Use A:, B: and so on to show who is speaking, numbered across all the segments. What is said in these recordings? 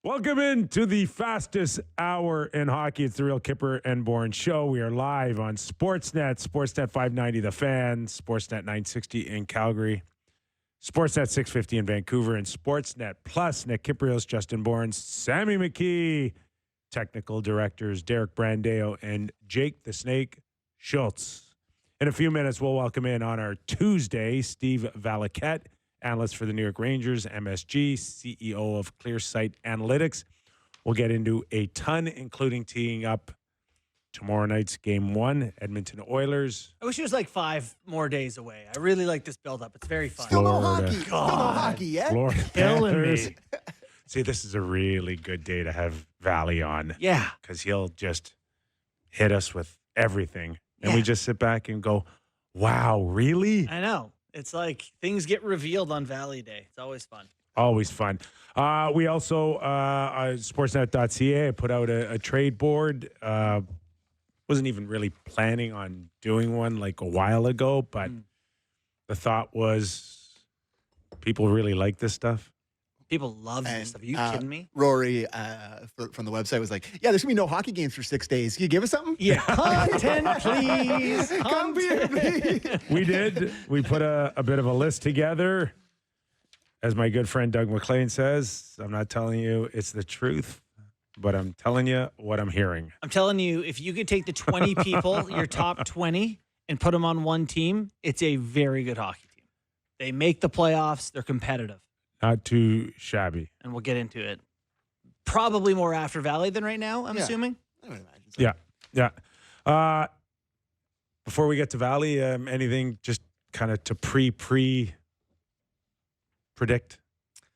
A: Welcome into the fastest hour in hockey. It's the Real Kyper and Bourne Show. We are live on Sportsnet, Sportsnet 590 The Fan, Sportsnet 960 in Calgary, Sportsnet 650 in Vancouver, and Sportsnet Plus. Nick Kypreos, Justin Bourne, Sammy McKee, technical directors Derek Brandeo, and Jake the Snake Schultz. In a few minutes, we'll welcome in on our Tuesday Steve Valiquette, analyst for the New York Rangers, MSG, CEO of ClearSight Analytics. We'll get into a ton, including teeing up tomorrow night's Game 1, Edmonton Oilers.
B: I wish it was like 5 more days away. I really like this build-up. It's very fun.
C: Still no
A: Florida.
C: hockey. Still no hockey yet.
A: Florida
B: Killing
A: Panthers.
B: me.
A: See, this is a really good day to have Valley on
B: Yeah.
A: because he'll just hit us with everything. And we
B: Yeah.
A: just sit back and go, wow, really?
B: I know. It's like things get revealed on Valley Day. It's always fun.
A: Always fun. We also, Sportsnet.ca, put out a trade board. Wasn't even really planning on doing one like a while ago, but the thought was people really like this stuff.
B: People love
C: And,
B: this stuff. Are you kidding me?
C: Rory from the website was like, yeah, there's going to be no hockey games for 6 days. Can you give us something?
B: Yeah. Content, please.
C: Come here, please.
A: We did. We put a bit of a list together. As my good friend Doug McLean says, I'm not telling you it's the truth, but I'm telling you what I'm hearing.
B: I'm telling you, if you could take the 20 people, your top 20, and put them on one team, it's a very good hockey team. They make the playoffs. They're competitive.
A: Not too shabby.
B: And we'll get into it. Probably more after Valley than right now, I'm
C: Yeah.
B: assuming.
C: I would imagine so.
A: Yeah. Before we get to Valley, anything just kind of to predict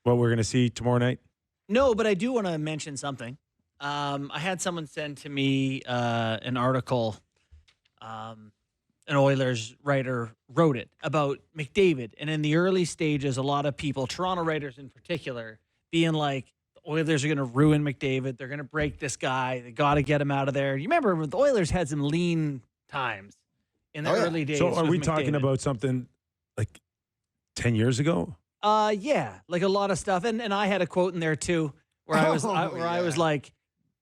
A: what we're going to see tomorrow night?
B: No, but I do want to mention something. I had someone send to me an article. An Oilers writer wrote it about McDavid. And in the early stages, a lot of people, Toronto writers in particular, being like, the Oilers are going to ruin McDavid. They're going to break this guy. They got to get him out of there. You remember when the Oilers had some lean times in the
C: Oh, yeah.
B: early days.
A: So are
B: with
A: we talking
B: McDavid.
A: about something like 10 years ago?
B: Yeah, like a lot of stuff. And I had a quote in there too, where I was I was like,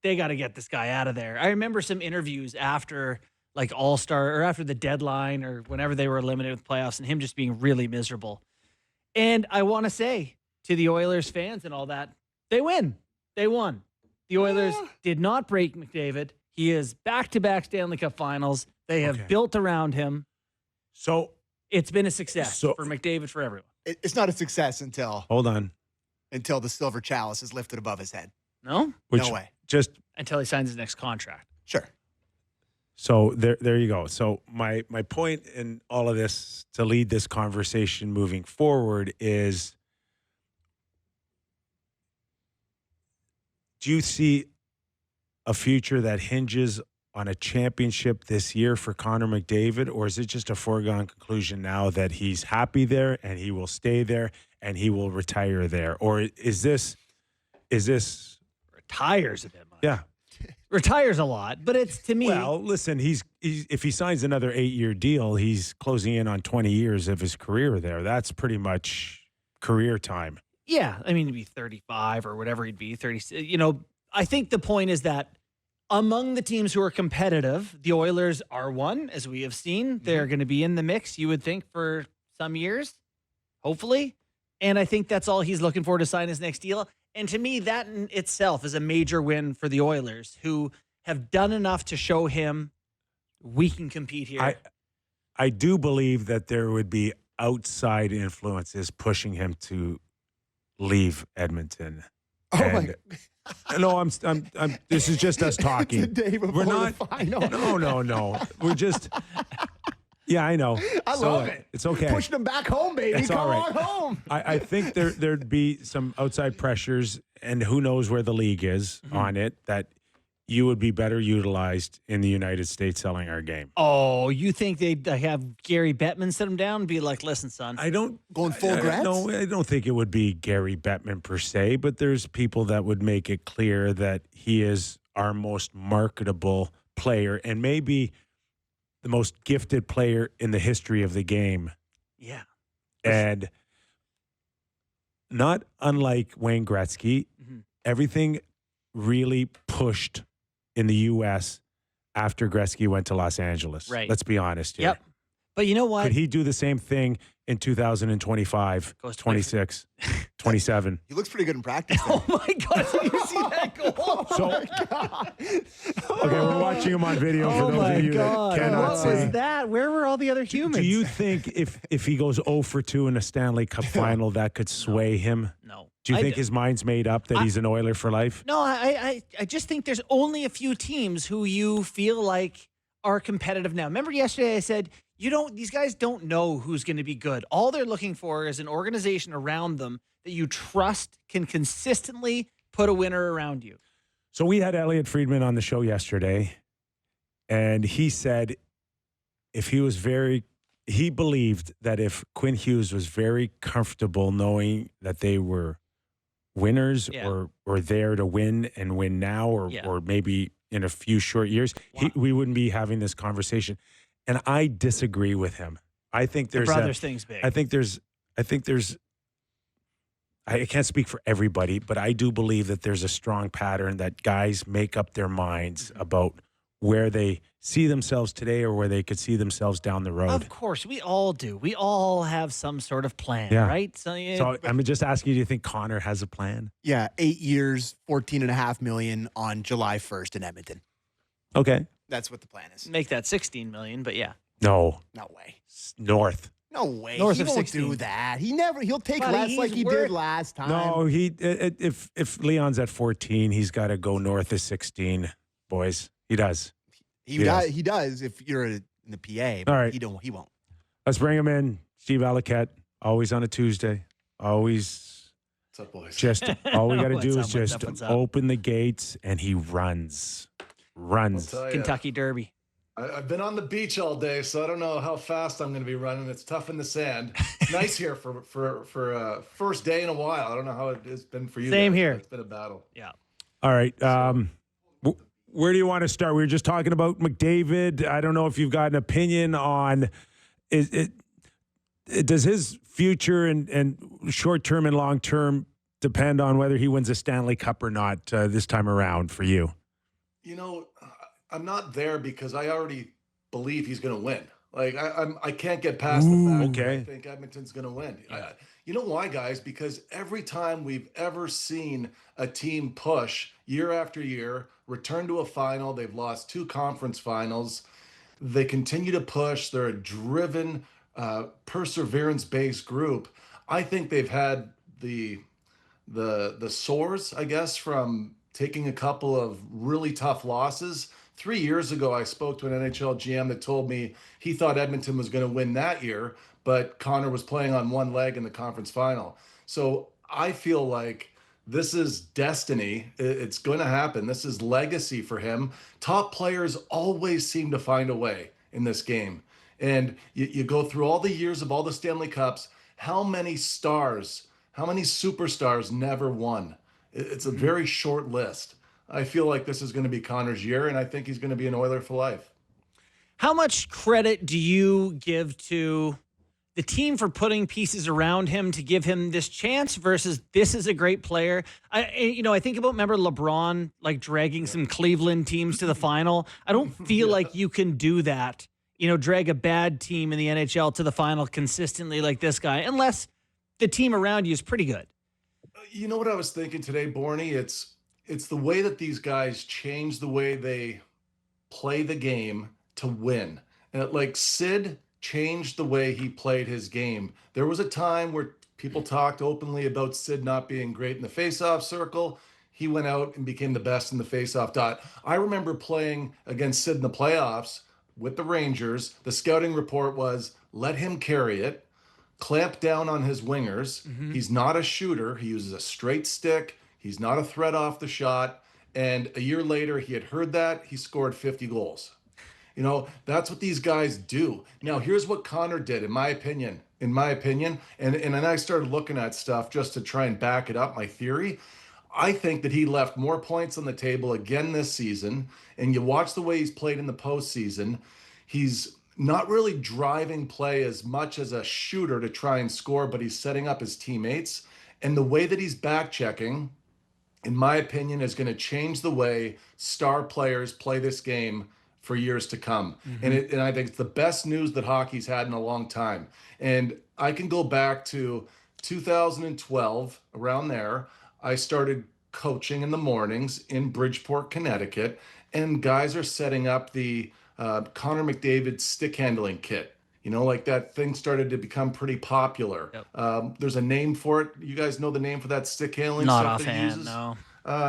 B: they got to get this guy out of there. I remember some interviews after like All-Star or after the deadline or whenever they were eliminated with playoffs and him just being really miserable. And I want to say to the Oilers fans and all that, they win. They won. The Oilers did not break McDavid. He is back-to-back Stanley Cup Finals. They have built around him.
A: So
B: It's been a success
A: So-
B: for McDavid, for everyone.
C: It's not a success until
A: hold on.
C: the silver chalice is lifted above his head.
B: No?
A: Which
C: No way.
A: Just
B: Until he signs his next contract.
C: Sure.
A: so there you go. So my point in all of this to lead this conversation moving forward is, do you see a future that hinges on a championship this year for Connor McDavid, or is it just a foregone conclusion now that he's happy there and he will stay there and he will retire there? Or is this
B: Retires a bit much.
A: yeah.
B: Retires a lot, but it's to me.
A: Well, listen, he's if he signs another 8-year deal, he's closing in on 20 years of his career there. That's pretty much career time.
B: yeah, I mean, he'd be 35 or whatever he'd be, 30. You know, I think the point is that among the teams who are competitive, the Oilers are one, as we have seen. They're going to be in the mix, you would think, for some years, hopefully. And I think that's all he's looking for to sign his next deal. And to me, that in itself is a major win for the Oilers, who have done enough to show him we can compete here.
A: I do believe that there would be outside influences pushing him to leave Edmonton.
C: Oh
A: And-
C: my!
A: No, I'm. This is just us talking.
C: The day before
A: We're not.
C: the final.
A: No. We're just. Yeah, I know.
C: I love it.
A: It's okay.
C: Pushing him back home, baby.
A: It's
C: Come
A: all right.
C: on home.
A: I think there'd be some outside pressures, and who knows where the league is on it, that you would be better utilized in the United States selling our game.
B: Oh, you think they'd have Gary Bettman sit him down and be like, listen, son.
A: I don't
C: Going full grads?
A: No, I don't think it would be Gary Bettman per se, but there's people that would make it clear that he is our most marketable player and maybe the most gifted player in the history of the game.
B: Yeah.
A: And not unlike Wayne Gretzky, everything really pushed in the U.S. after Gretzky went to Los Angeles.
B: Right.
A: Let's be honest here.
B: Yep. But you know what?
A: Could he do the same thing in 2025,
B: Goes
A: 26, 27?
C: He looks pretty good in practice. There.
B: Oh my God! Did you see that goal?
A: Okay, we're watching him on video for those of you that cannot
B: What
A: see.
B: was that? Where were all the other humans?
A: Do you think if he goes 0 for 2 in a Stanley Cup Final, that could sway him?
B: No.
A: Do you think his mind's made up that he's an Oiler for life?
B: No, I just think there's only a few teams who you feel like are competitive now. Remember yesterday I said, these guys don't know who's going to be good. All they're looking for is an organization around them that you trust can consistently put a winner around you.
A: So we had Elliot Friedman on the show yesterday, and he said he believed that if Quinn Hughes was very comfortable knowing that they were winners or there to win and win now or maybe in a few short years, we wouldn't be having this conversation. And I disagree with him. I think there's
B: thing's big.
A: I think there's I can't speak for everybody, but I do believe that there's a strong pattern that guys make up their minds about where they see themselves today or where they could see themselves down the road.
B: Of course, we all do. We all have some sort of plan, right?
A: So I'm just asking you, do you think Connor has a plan?
C: Yeah, 8 years, $14.5 million on July 1st in Edmonton.
A: Okay.
C: That's what the plan is.
B: Make that $16 million, but yeah.
A: No
C: way.
A: North.
C: No way.
B: North
C: he
B: of
C: won't
B: 16.
C: do that. He'll take
B: Buddy,
C: less like he did last time.
A: No, if Leon's at 14, he's got to go north of 16, boys. He does.
C: He does if you're in the PA. But
A: All right.
C: He won't.
A: Let's bring him in. Steve Valiquette, always on a Tuesday. Always.
D: What's up, boys?
A: Just all we got to do is
B: What's
A: just
B: up, what's up?
A: open the gates, and he runs.
D: I'll tell ya,
B: Kentucky Derby.
D: I've been on the beach all day, so I don't know how fast I'm going to be running. It's tough in the sand. It's nice here for first day in a while. I don't know how it's been for you.
B: Same
D: guys,
B: here.
D: but it's been a battle.
B: Yeah.
A: All right. Where do you want to start? We were just talking about McDavid. I don't know if you've got an opinion on does his future and short term and long term depend on whether he wins a Stanley Cup or not this time around for you?
D: You know, I'm not there because I already believe he's going to win. Like I can't get past the fact that I think Edmonton's going to win.
B: Yeah.
D: You know why, guys? Because every time we've ever seen a team push year after year, return to a final, they've lost 2 conference finals. They continue to push. They're a driven, perseverance-based group. I think they've had the sores, I guess, from taking a couple of really tough losses. 3 years ago, I spoke to an NHL GM that told me he thought Edmonton was going to win that year, but Connor was playing on one leg in the conference final. So I feel like this is destiny. It's going to happen. This is legacy for him. Top players always seem to find a way in this game. And you go through all the years of all the Stanley Cups, how many superstars never won? It's a very short list. I feel like this is going to be Connor's year, and I think he's going to be an Oiler for life.
B: How much credit do you give to the team for putting pieces around him to give him this chance versus this is a great player? I think about, remember LeBron like dragging some Cleveland teams to the final? I don't feel like you can do that, drag a bad team in the NHL to the final consistently like this guy, unless the team around you is pretty good.
D: You know what I was thinking today, Borny? It's the way that these guys change the way they play the game to win. And like Sid changed the way he played his game. There was a time where people talked openly about Sid not being great in the faceoff circle. He went out and became the best in the faceoff dot. I remember playing against Sid in the playoffs with the Rangers. The scouting report was, let him carry it, clamp down on his wingers. Mm-hmm. He's not a shooter. He uses a straight stick. He's not a threat off the shot. And a year later, he had heard that. He scored 50 goals. That's what these guys do. Now, here's what Connor did, in my opinion. And then I started looking at stuff just to try and back it up, my theory. I think that he left more points on the table again this season. And you watch the way he's played in the postseason. He's not really driving play as much as a shooter to try and score, but he's setting up his teammates. And the way that he's back checking, in my opinion, is going to change the way star players play this game for years to come. And I think it's the best news that hockey's had in a long time. And I can go back to 2012, around there. I started coaching in the mornings in Bridgeport, Connecticut, and guys are setting up the Connor McDavid stick handling kit. You know, like that thing started to become pretty popular.
B: Yep.
D: There's a name for it. You guys know the name for that stick handling
B: Not
D: stuff that he
B: offhand,
D: uses?
B: no.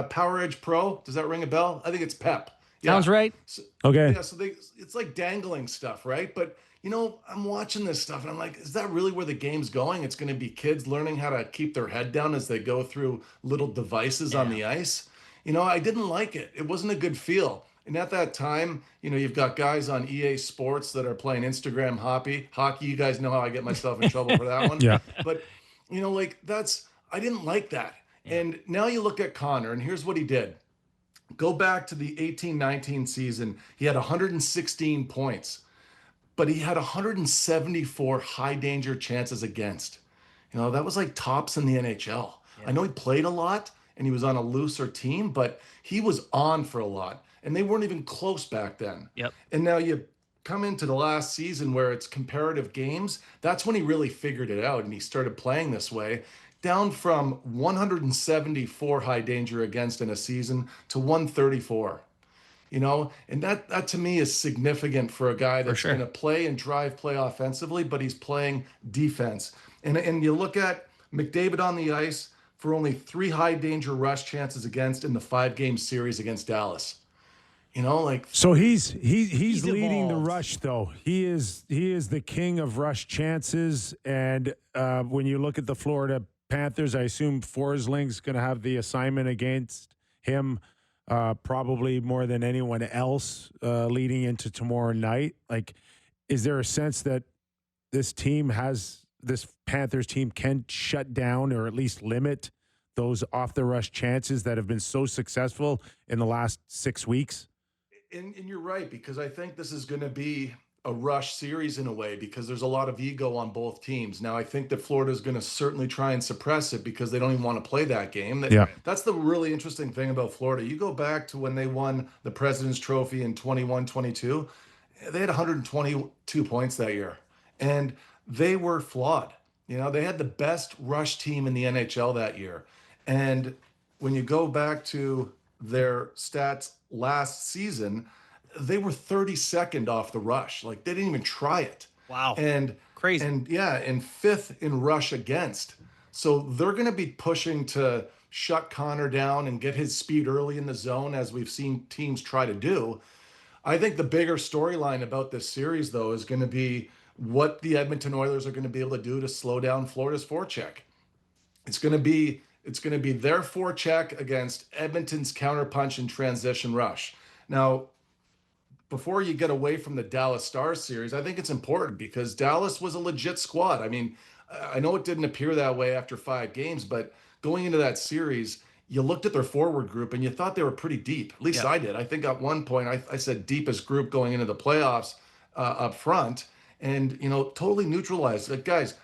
D: Power Edge Pro. Does that ring a bell? I think it's PEP.
B: Sounds right.
D: So,
A: Okay.
D: yeah, so it's like dangling stuff, right? But you know, I'm watching this stuff and I'm like, is that really where the game's going? It's going to be kids learning how to keep their head down as they go through little devices on the ice. You know, I didn't like it. It wasn't a good feel. And at that time, you know, you've got guys on EA Sports that are playing Instagram hockey. You guys know how I get myself in trouble for that one.
A: Yeah.
D: But, you know, like I didn't like that. And now you look at Connor, and here's what he did. Go back to the 18-19 season. He had 116 points, but he had 174 high danger chances against. You know, that was like tops in the NHL. I know he played a lot and he was on a looser team, but he was on for a lot. And they weren't even close back then.
B: Yep.
D: And now you come into the last season where it's comparative games. That's when he really figured it out and he started playing this way. Down from 174 high danger against in a season to 134. You know, and that to me is significant for a guy that's going to play and play offensively, but he's playing defense. And you look at McDavid on the ice for only 3 high danger rush chances against in the 5-game series against Dallas. You know, like,
A: so he's leading the
B: evolved.
A: rush, though. He is the king of rush chances. And when you look at the Florida Panthers, I assume Forsling's going to have the assignment against him probably more than anyone else leading into tomorrow night. Like, is there a sense that this Panthers team can shut down or at least limit those off the rush chances that have been so successful in the last 6 weeks?
D: And you're right, because I think this is going to be a rush series in a way, because there's a lot of ego on both teams. Now, I think that Florida is going to certainly try and suppress it because they don't even want to play that game. That's the really interesting thing about Florida. You go back to when they won the President's Trophy in 21-22, they had 122 points that year, and they were flawed. You know, they had the best rush team in the NHL that year. And when you go back to their stats last season, they were 32nd off the rush. Like, they didn't even try it.
B: Wow.
D: And
B: crazy.
D: And 5th in rush against. So they're going to be pushing to shut Connor down and get his speed early in the zone, as we've seen teams try to do. I think the bigger storyline about this series, though, is going to be what the Edmonton Oilers are going to be able to do to slow down Florida's forecheck. It's going to be their forecheck against Edmonton's counterpunch and transition rush. Now, before you get away from the Dallas Stars series, I think it's important because Dallas was a legit squad. I mean, I know it didn't appear that way after 5 games, but going into that series, you looked at their forward group and you thought they were pretty deep. At least I did. I think at one point I said deepest group going into the playoffs up front, and, you know, totally neutralized. Like, guys,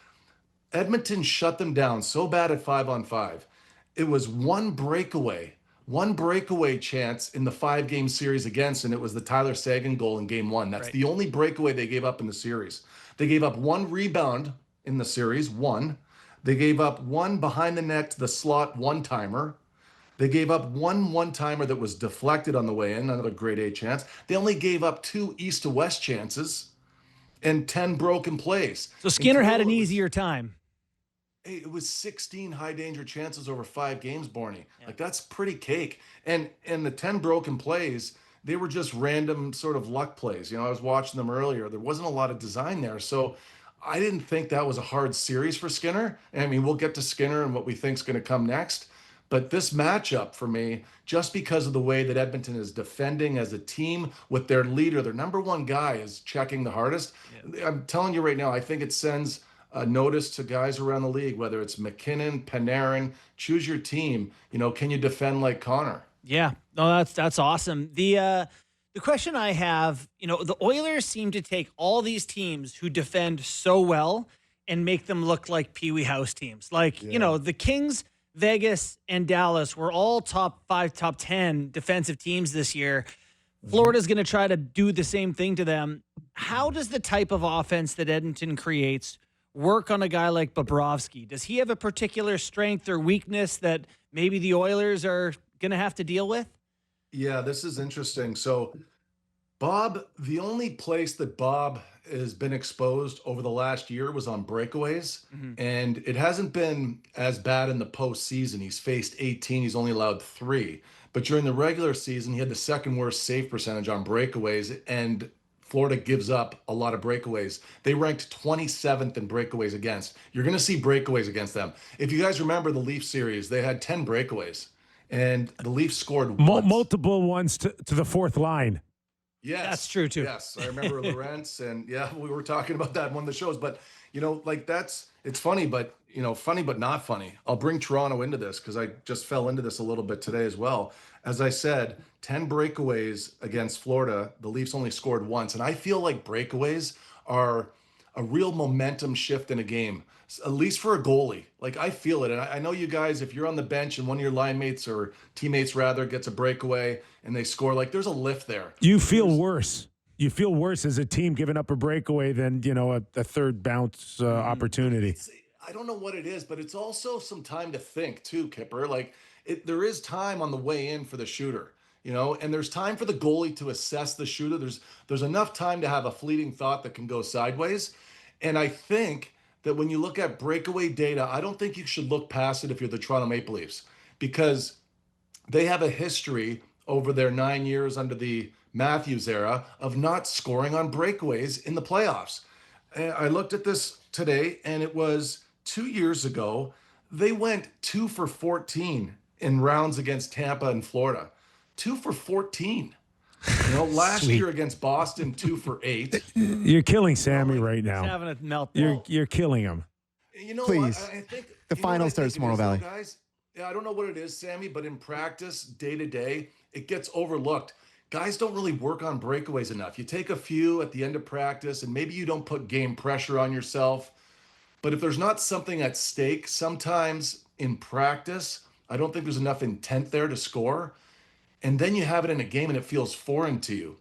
D: Edmonton shut them down so bad at 5-on-5. It was one breakaway chance in the 5-game series against, and it was the Tyler Seguin goal in game 1. That's the only breakaway they gave up in the series. They gave up 1 rebound in the series, 1. They gave up 1 behind the net to the slot one-timer. They gave up 1 one-timer that was deflected on the way in, another grade A chance. They only gave up 2 east to west chances and 10 broken plays.
B: So Skinner had an easier time.
D: Hey, it was 16 high danger chances over 5 games, Borny. Like, that's pretty cake. And the 10 broken plays, they were just random sort of luck plays. You know, I was watching them earlier. There wasn't a lot of design there. So I didn't think that was a hard series for Skinner. I mean, we'll get to Skinner and what we think is going to come next. But this matchup for me, just because of the way that Edmonton is defending as a team with their leader, their number 1 guy is checking the hardest. I'm telling you right now, I think it sends a notice to guys around the league, whether it's McKinnon, Panarin, choose your team. You know, can you defend like Connor?
B: Yeah, no, that's awesome. The question I have, you know, the Oilers seem to take all these teams who defend so well and make them look like Pee Wee House teams. Like, you know, the Kings, Vegas and Dallas were all top 5, top 10 defensive teams this year. Florida's going to try to do the same thing to them. How does the type of offense that Edmonton creates work on a guy like Bobrovsky? Does he have a particular strength or weakness that maybe the Oilers are going to have to deal with?
D: Yeah, this is interesting. So, Bob, the only place that Bob has been exposed over the last year was on breakaways, and it hasn't been as bad in the postseason. He's faced 18, he's only allowed 3. But during the regular season, he had the second worst save percentage on breakaways, and Florida gives up a lot of breakaways. They ranked 27th in breakaways against. You're going to see breakaways against them. If you guys remember the Leafs series, they had 10 breakaways, and the Leafs scored
A: multiple ones to the fourth line.
D: Yes,
B: that's true too.
D: Yes, I remember Lawrence, and yeah, we were talking about that in one of the shows. But it's funny, but funny but not funny. I'll bring Toronto into this because I just fell into this a little bit today as well. As I said, 10 breakaways against Florida. The Leafs only scored once, and I feel like breakaways are a real momentum shift in a game, at least for a goalie. Like, I feel it. And I know you guys, if you're on the bench and one of your line mates or teammates rather gets a breakaway and they score, like, there's a lift there.
A: You feel worse. You feel worse as a team giving up a breakaway than, a third bounce opportunity.
D: I don't know what it is, but it's also some time to think too, Kyper. Like, there is time on the way in for the shooter, and there's time for the goalie to assess the shooter. There's enough time to have a fleeting thought that can go sideways. And I think that when you look at breakaway data, I don't think you should look past it if you're the Toronto Maple Leafs, because they have a history over their 9 years under the Matthews era of not scoring on breakaways in the playoffs. And I looked at this today, and it was 2 years ago. They went 2 for 14 in rounds against Tampa and Florida. 2 for 14. Last year against Boston, 2 for 8.
A: You're killing Sammy right now.
B: He's having a meltdown.
A: You're killing him.
C: Please.
D: I think
C: The final starts tomorrow, Valley.
D: Guys, I don't know what it is, Sammy, but in practice, day to day, it gets overlooked. Guys don't really work on breakaways enough. You take a few at the end of practice, and maybe you don't put game pressure on yourself. But if there's not something at stake, sometimes in practice, I don't think there's enough intent there to score. And then you have it in a game and it feels foreign to you.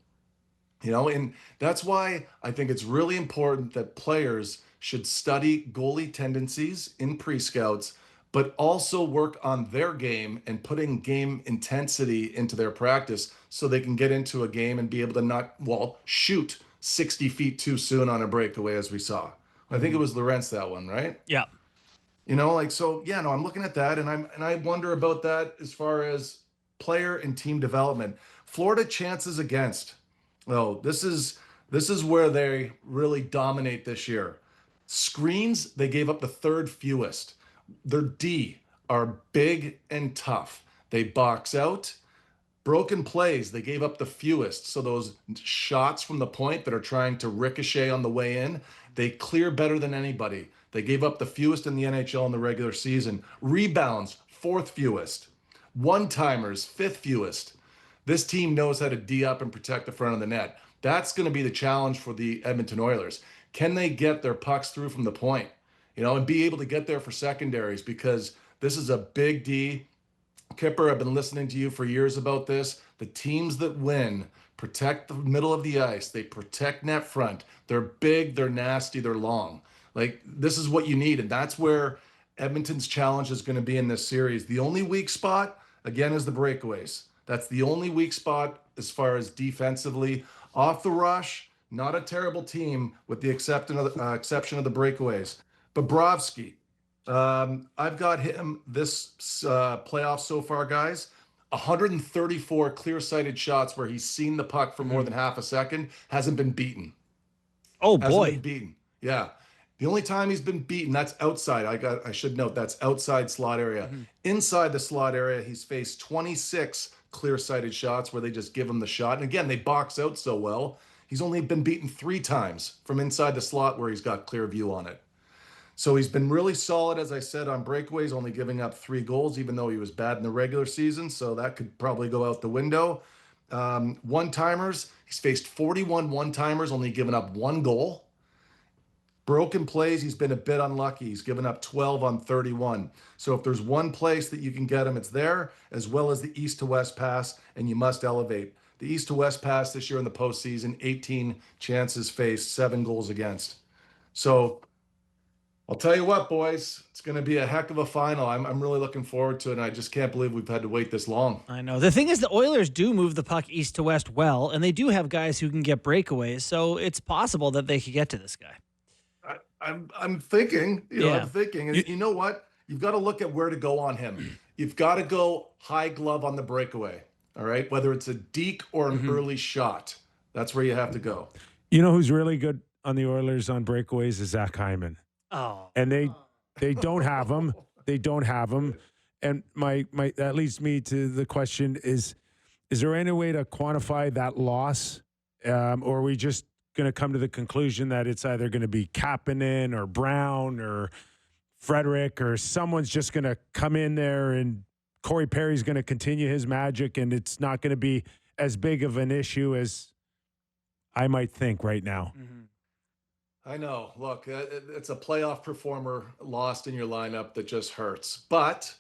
D: And that's why I think it's really important that players should study goalie tendencies in pre-scouts, but also work on their game and putting game intensity into their practice so they can get into a game and be able to shoot 60 feet too soon on a breakaway, as we saw. I think it was Lawrence, that one, right?
B: Yeah.
D: I'm looking at that, and I wonder about that as far as player and team development. Florida chances against. Well, this is where they really dominate this year. Screens, they gave up the third fewest. Their D are big and tough. They box out. Broken plays, they gave up the fewest. So those shots from the point that are trying to ricochet on the way in, they clear better than anybody. They gave up the fewest in the NHL in the regular season. Rebounds, fourth fewest. One-timers, fifth fewest. This team knows how to D up and protect the front of the net. That's going to be the challenge for the Edmonton Oilers. Can they get their pucks through from the point, and be able to get there for secondaries? Because this is a big D. Kyper, I've been listening to you for years about this. The teams that win protect the middle of the ice. They protect net front. They're big, they're nasty, they're long. Like, this is what you need, and that's where Edmonton's challenge is going to be in this series. The only weak spot, again, is the breakaways. That's the only weak spot as far as defensively. Off the rush, not a terrible team with the exception of the breakaways. Bobrovsky, I've got him this playoff so far, guys. 134 clear-sighted shots where he's seen the puck for more than half a second, hasn't been beaten.
B: Oh,
D: Hasn't
B: boy.
D: been beaten. Yeah. The only time he's been beaten, that's outside. I should note that's outside slot area. Inside the slot area, he's faced 26 clear-sighted shots where they just give him the shot. And again, they box out so well. He's only been beaten 3 times from inside the slot where he's got clear view on it. So he's been really solid, as I said, on breakaways, only giving up 3 goals, even though he was bad in the regular season. So that could probably go out the window. One-timers, he's faced 41 one-timers, only given up 1 goal. Broken plays, he's been a bit unlucky. He's given up 12 on 31. So if there's one place that you can get him, it's there, as well as the east to west pass, and you must elevate. The east to west pass this year in the postseason, 18 chances faced, 7 goals against. So I'll tell you what, boys, it's going to be a heck of a final. I'm really looking forward to it, and I just can't believe we've had to wait this long.
B: I know. The thing is, the Oilers do move the puck east to west well, and they do have guys who can get breakaways, so it's possible that they could get to this guy.
D: I'm thinking, I'm thinking, and you know what? You've got to look at where to go on him. You've got to go high glove on the breakaway, all right? Whether it's a deke or an early shot, that's where you have to go.
A: You know who's really good on the Oilers on breakaways is Zach Hyman.
B: Oh.
A: And they don't have him. They don't have him. And my that leads me to the question is there any way to quantify that loss? Or are we just going to come to the conclusion that it's either going to be Kapanen or Brown or Frederick, or someone's just going to come in there and Corey Perry's going to continue his magic and it's not going to be as big of an issue as I might think right now?
D: I know. Look, it's a playoff performer lost in your lineup that just hurts. But,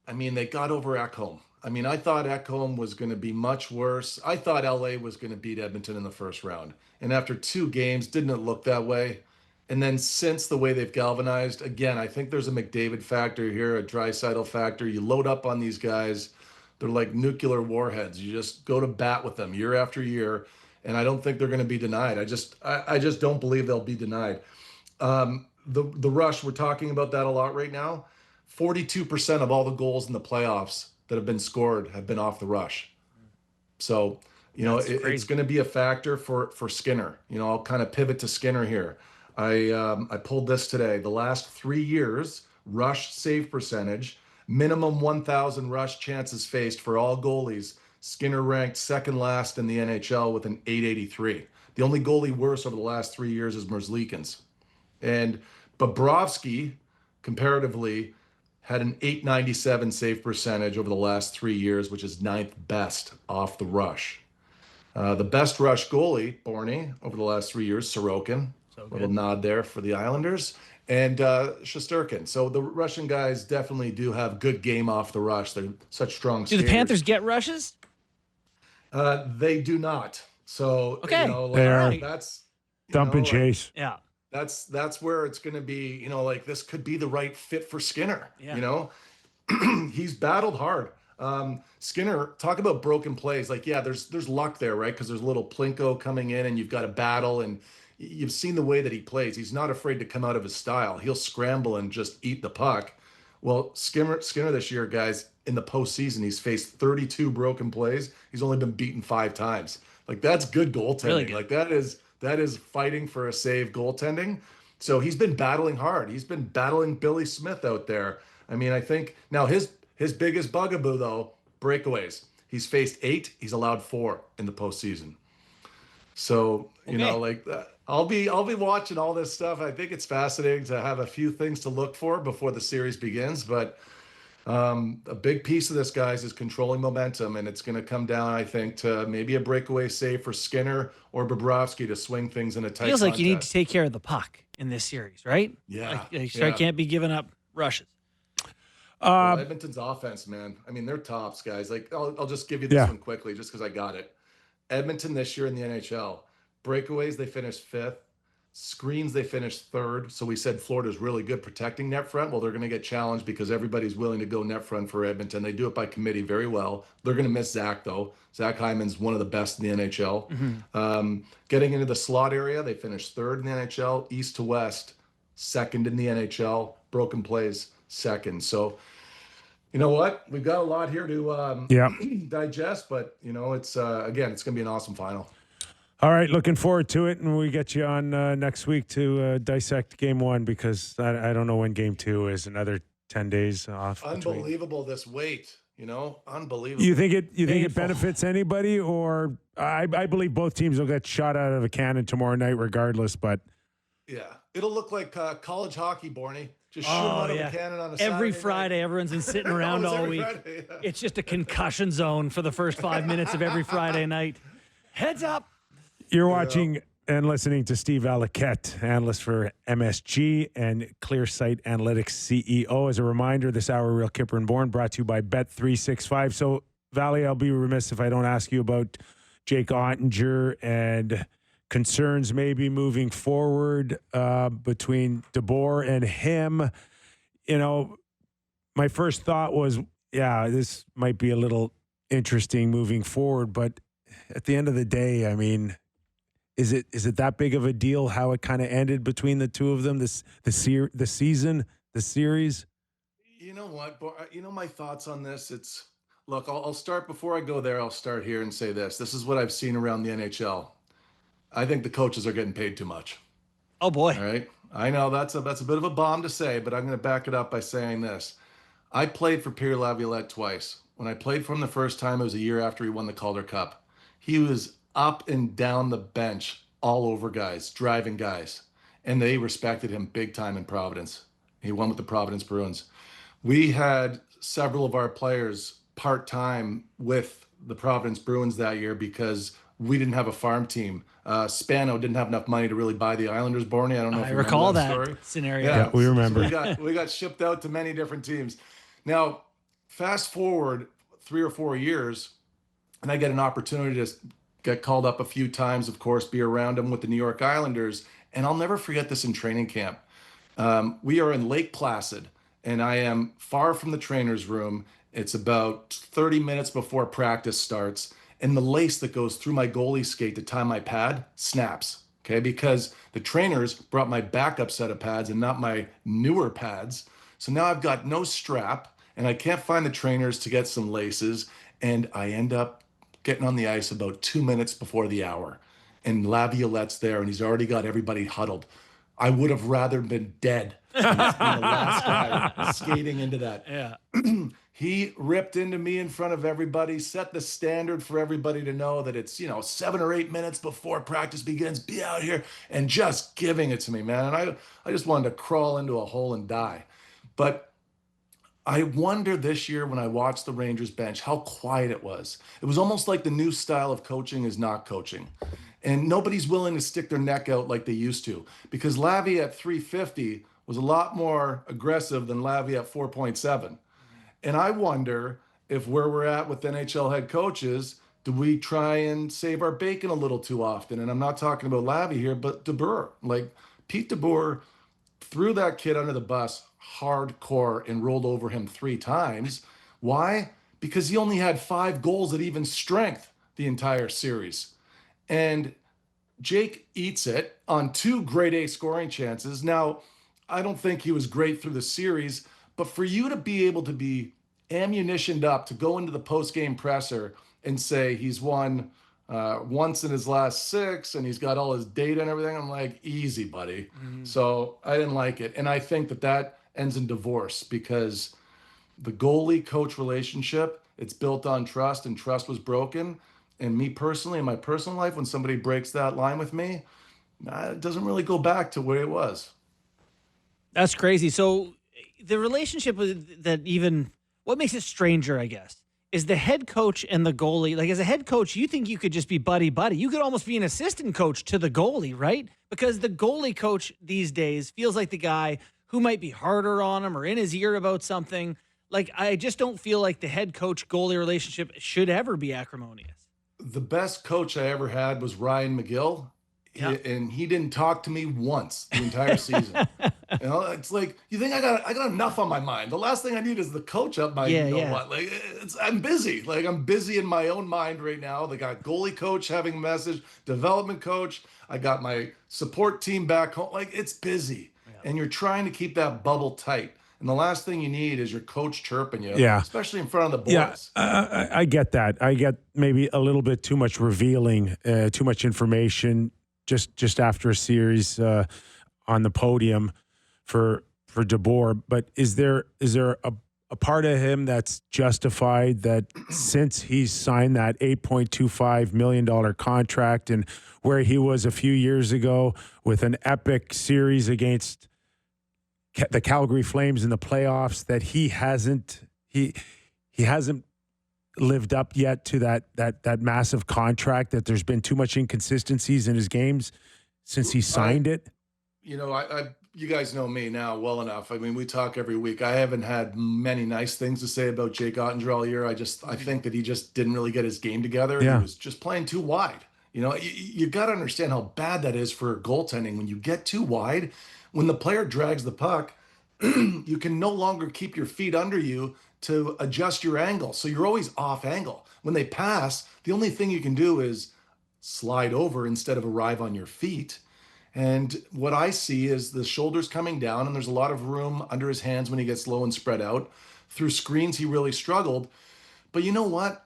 D: I mean, they got over Ekholm. I mean, I thought Ekholm was going to be much worse. I thought LA was going to beat Edmonton in the first round. And after 2 games, didn't it look that way? And then since the way they've galvanized, again, I think there's a McDavid factor here, a Draisaitl factor. You load up on these guys. They're like nuclear warheads. You just go to bat with them year after year. And I don't think they're going to be denied. I just don't believe they'll be denied. The rush, we're talking about that a lot right now. 42% of all the goals in the playoffs that have been scored have been off the rush. So, it's going to be a factor for Skinner. I'll kind of pivot to Skinner here. I pulled this today. The last 3 years, rush save percentage, minimum 1,000 rush chances faced for all goalies. Skinner ranked second last in the NHL with an 883. The only goalie worse over the last 3 years is Merzlikins. And Bobrovsky, comparatively, had an 897 save percentage over the last 3 years, which is 9th best off the rush. The best rush goalie, Bourne, over the last 3 years, Sorokin. A little nod there for the Islanders. And Shesterkin. So the Russian guys definitely do have good game off the rush. They're such strong skaters.
B: Do the Panthers get rushes?
D: They do not. So,
B: okay.
D: That's
A: dump and chase.
B: Yeah.
D: That's where it's going to be, this could be the right fit for Skinner.
B: Yeah.
D: He's battled hard. Skinner, talk about broken plays. There's luck there, right? Because there's a little Plinko coming in and you've got a battle, and you've seen the way that he plays. He's not afraid to come out of his style. He'll scramble and just eat the puck. Well, Skinner this year, guys, in the postseason, he's faced 32 broken plays. He's only been beaten 5 times. That's good goaltending.
B: Really good.
D: That is fighting for a save goaltending. So he's been battling hard. He's been battling Billy Smith out there. I mean, I think now his biggest bugaboo, though, breakaways. He's faced 8. He's allowed 4 in the postseason. So, I'll be watching all this stuff. I think it's fascinating to have a few things to look for before the series begins. But a big piece of this, guys, is controlling momentum. And it's going to come down, I think, to maybe a breakaway save for Skinner or Bobrovsky to swing things in a tight
B: Feels like
D: contest.
B: you need to take care of the puck in this series, right?
D: Yeah.
B: Can't be giving up rushes.
D: Edmonton's offense, man. I mean, they're tops, guys. I'll just give you this one quickly just because I got it. Edmonton this year in the NHL, breakaways, they finished 5th. Screens, they finished 3rd. So we said Florida's really good protecting net front. Well, they're going to get challenged because everybody's willing to go net front for Edmonton. They do it by committee very well. They're going to miss Zach, though. Zach Hyman's one of the best in the NHL. Getting into the slot area, they finished 3rd in the NHL. East to west, 2nd in the NHL. Broken plays, 2nd. So, you know what? We've got a lot here to digest, but, it's again, it's going to be an awesome final.
A: All right, looking forward to it, and we get you on next week to dissect Game 1 because I don't know when Game 2 is. Another 10 days off.
D: Unbelievable this wait, unbelievable.
A: You think it benefits anybody, or I believe both teams will get shot out of a cannon tomorrow night, regardless. But
D: yeah, it'll look like college hockey, Borny. Just shoot them out of a cannon on a
B: every
D: Saturday
B: Friday,
D: night.
B: everyone's been sitting around all week.
D: Friday, yeah.
B: It's just a concussion zone for the first 5 minutes of every Friday night. Heads up.
A: You're watching and listening to Steve Valiquette, analyst for MSG and ClearSight Analytics CEO. As a reminder, this hour, Real Kyper and Bourne, brought to you by Bet365. So, Valley, I'll be remiss if I don't ask you about Jake Ottinger and concerns maybe moving forward between DeBoer and him. You know, my first thought was, yeah, this might be a little interesting moving forward, but at the end of the day, I mean, is it that big of a deal how it kind of ended between the two of them, the season, the series?
D: You know what? You know my thoughts on this? Look, I'll start before I go there. I'll start here and say this. This is what I've seen around the NHL. I think the coaches are getting paid too much.
B: Oh, boy.
D: All right. I know that's a bit of a bomb to say, but I'm going to back it up by saying this. I played for Pierre Laviolette twice. When I played for him the first time, it was a year after he won the Calder Cup. He was up and down the bench, all over guys, driving guys. And they respected him big time in Providence. He won with the Providence Bruins. We had several of our players part-time with the Providence Bruins that year because we didn't have a farm team. Spano didn't have enough money to really buy the Islanders, Borny. I don't know if you
B: recall
D: remember that story.
B: Scenario.
A: Yeah, we remember.
D: So we got shipped out to many different teams. Now, fast forward 3 or 4 years, and I get an opportunity to get called up a few times, of course, be around him with the New York Islanders. And I'll never forget this in training camp. We are in Lake Placid, and I am far from the trainer's room. It's about 30 minutes before practice starts. And the lace that goes through my goalie skate to tie my pad snaps, okay? Because the trainers brought my backup set of pads and not my newer pads. So now I've got no strap, and I can't find the trainers to get some laces, and I end up getting on the ice about 2 minutes before the hour. And Laviolette's there, and he's already got everybody huddled. I would have rather been dead than the last guy skating into that.
B: Yeah.
D: He ripped into me in front of everybody, set the standard for everybody to know that it's, 7 or 8 minutes before practice begins, be out here, and just giving it to me, man. And I just wanted to crawl into a hole and die. But I wonder this year when I watched the Rangers bench, how quiet it was. It was almost like the new style of coaching is not coaching. And nobody's willing to stick their neck out like they used to, because Lavi at 350 was a lot more aggressive than Lavi at 4.7. And I wonder if where we're at with NHL head coaches, do we try and save our bacon a little too often? And I'm not talking about Lavi here, but DeBoer. Like, Pete DeBoer threw that kid under the bus hardcore and rolled over him 3 times. Why? Because he only had 5 goals at even strength the entire series. And Jake eats it on 2 grade A scoring chances. Now, I don't think he was great through the series, but for you to be able to be ammunitioned up to go into the post-game presser and say he's won once in his last 6 and he's got all his data and everything, I'm like, easy, buddy. Mm-hmm. So I didn't like it. And I think that ends in divorce, because the goalie-coach relationship, it's built on trust, and trust was broken. And me personally, in my personal life, when somebody breaks that line with me, it doesn't really go back to where it was.
B: That's crazy. So the relationship with that, even what makes it stranger, I guess, is the head coach and the goalie. Like, as a head coach, you think you could just be buddy-buddy. You could almost be an assistant coach to the goalie, right? Because the goalie coach these days feels like the guy who might be harder on him or in his ear about something. Like, I just don't feel like the head coach goalie relationship should ever be acrimonious.
D: The best coach I ever had was Ryan McGill.
B: Yeah.
D: And he didn't talk to me once the entire season. It's like, you think I got enough on my mind. The last thing I need is the coach up my, what? Like, I'm busy. Like, I'm busy in my own mind right now. They got goalie coach having a message, development coach. I got my support team back home. Like, it's busy. Yeah. And you're trying to keep that bubble tight. And the last thing you need is your coach chirping you, especially in front of the boys.
A: Yeah, I get that. I get maybe a little bit too much revealing, too much information just after a series on the podium for DeBoer. But is there a part of him that's justified that since he's signed that $8.25 million contract, and where he was a few years ago with an epic series against the Calgary Flames in the playoffs, that he hasn't lived up yet to that massive contract, that there's been too much inconsistencies in his games since he signed it?
D: You know, you guys know me now well enough. I mean, we talk every week. I haven't had many nice things to say about Jake Ottinger all year. I think that he just didn't really get his game together.
A: Yeah.
D: He was just playing too wide. You know, you got to understand how bad that is for goaltending. When you get too wide, when the player drags the puck, you can no longer keep your feet under you to adjust your angle. So you're always off angle. When they pass, the only thing you can do is slide over instead of arrive on your feet. And what I see is the shoulders coming down, and there's a lot of room under his hands when he gets low and spread out. Through screens, he really struggled. But you know what?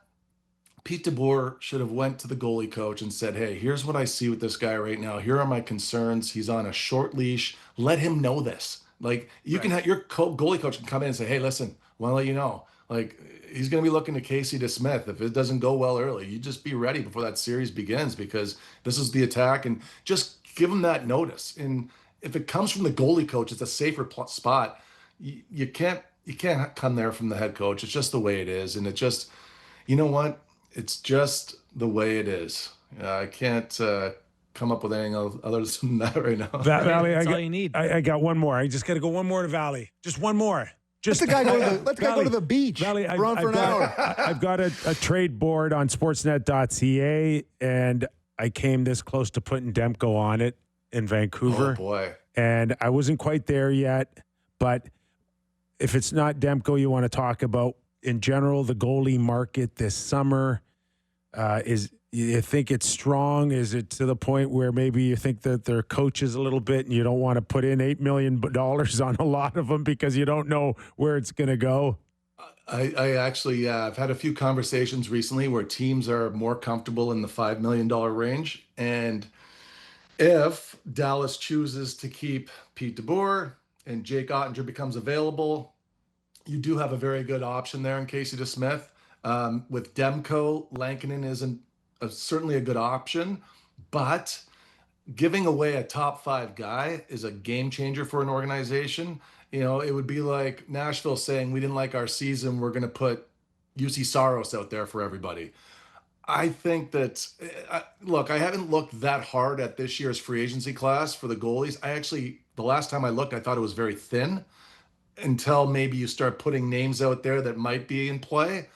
D: Pete DeBoer should have went to the goalie coach and said, hey, here's what I see with this guy right now. Here are my concerns. He's on a short leash. Let him know this. Like, you can have your goalie coach can come in and say, hey, listen, I want to let you know, like, he's going to be looking to Casey DeSmith. If it doesn't go well early, you just be ready before that series begins, because this is the attack, and just give him that notice. And if it comes from the goalie coach, it's a safer spot. You can't come there from the head coach. It's just the way it is. And it just, you know what? It's just the way it is. I can't come up with anything other than that right now.
A: Valley,
B: That's all you need.
A: I got one more. I just got to go one more to Valley. Just one more. Just
C: Let the guy go to the beach.
A: Valley,
C: Run for an hour.
A: I've got a trade board on sportsnet.ca, and I came this close to putting Demko on it in Vancouver.
D: Oh, boy.
A: And I wasn't quite there yet. But if it's not Demko you want to talk about, in general, the goalie market this summer, is you think it's strong? Is it to the point where maybe you think that their coach is a little bit and you don't want to put in $8 million on a lot of them because you don't know where it's going to go?
D: I actually, I've had a few conversations recently where teams are more comfortable in the $5 million range. And if Dallas chooses to keep Pete DeBoer and Jake Ottinger becomes available, you do have a very good option there in Casey DeSmith. With Demko, Lankinen isn't certainly a good option, but giving away a top 5 guy is a game changer for an organization. You know, it would be like Nashville saying, we didn't like our season, we're going to put UC Saros out there for everybody. I think that, look, I haven't looked that hard at this year's free agency class for the goalies. The last time I looked, I thought it was very thin, until maybe you start putting names out there that might be in play.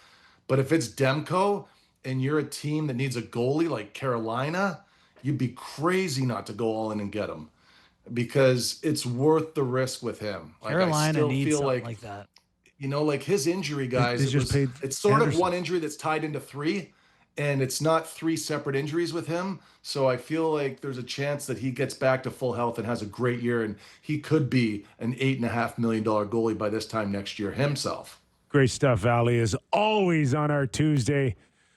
D: But if it's Demko and you're a team that needs a goalie like Carolina, you'd be crazy not to go all in and get him, because it's worth the risk with him.
B: Carolina needs something like that.
D: You know, like his injury, guys, it's sort of one injury that's tied into 3, and it's not 3 separate injuries with him. So I feel like there's a chance that he gets back to full health and has a great year, and he could be an $8.5 million goalie by this time next year himself.
A: Great stuff, Valley, is always on our Tuesday.